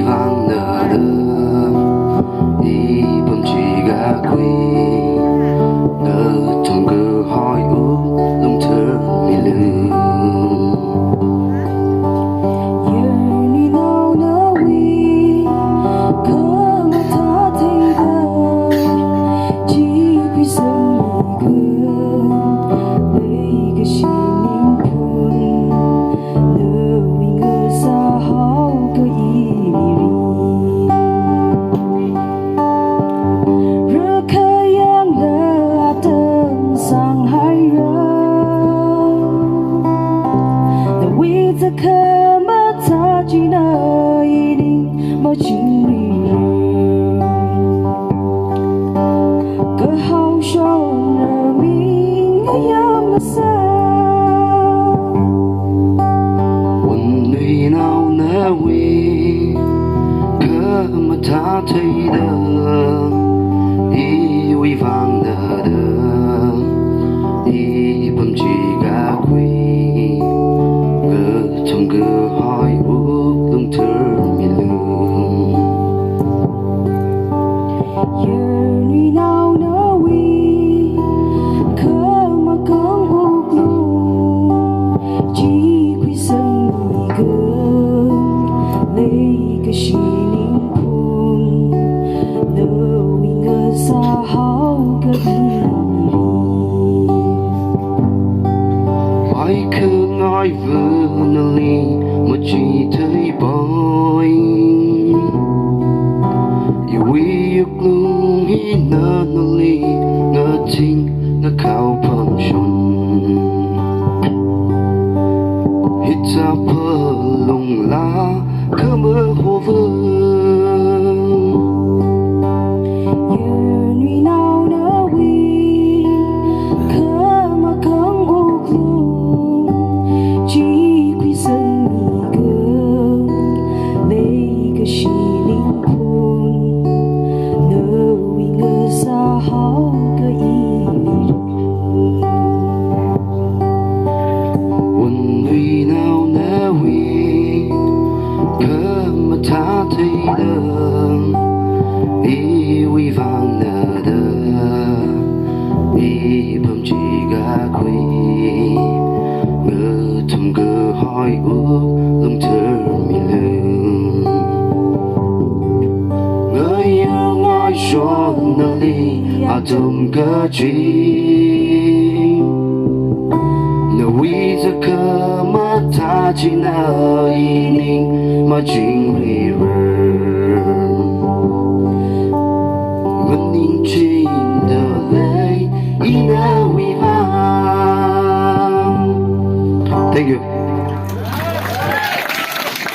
vang nở đơ đi bầm chiga quy ngờ trong cơ hỏi ú lông thơ mi lư khờ mất ta chỉ nơi đi mà chính mình cơ hậu cho nợ mình nhớ mà xa quân nuôi nào nỡ quy cơ mà ta thấy đờ đi uy vang đờ đờ đi bầm chỉ gà quy trong cơ hỏi ước lông thơ mi lương giờ nuôi nào nỡ quy khờ mà con ước luôn chỉ quy sân đi gần lấy cái gì nín cuồng nỡ quy ngờ xa hao cái gì ai cứ ngồi vương nâng ly một chỉ thấy bồi yêu yêu luôn hi nơ nâng ly ngỡ chính ngỡ khao phẩm xuân hít ra phơ lùng lá khơ mơ hồ vương ta thấy đờ đi uy vang nở đờ đi bầm chỉ gà quỳ ngờ thầm cơ hỏi ước lông thơ mi lương ngỡ yêu ngói cho nở ly à thầm cơ truy nở uy giấc cơ mất ta chỉ nở ý ninh mà chính vì vẫn nhìn trên đời lấy ý nào vì vang. Thank you.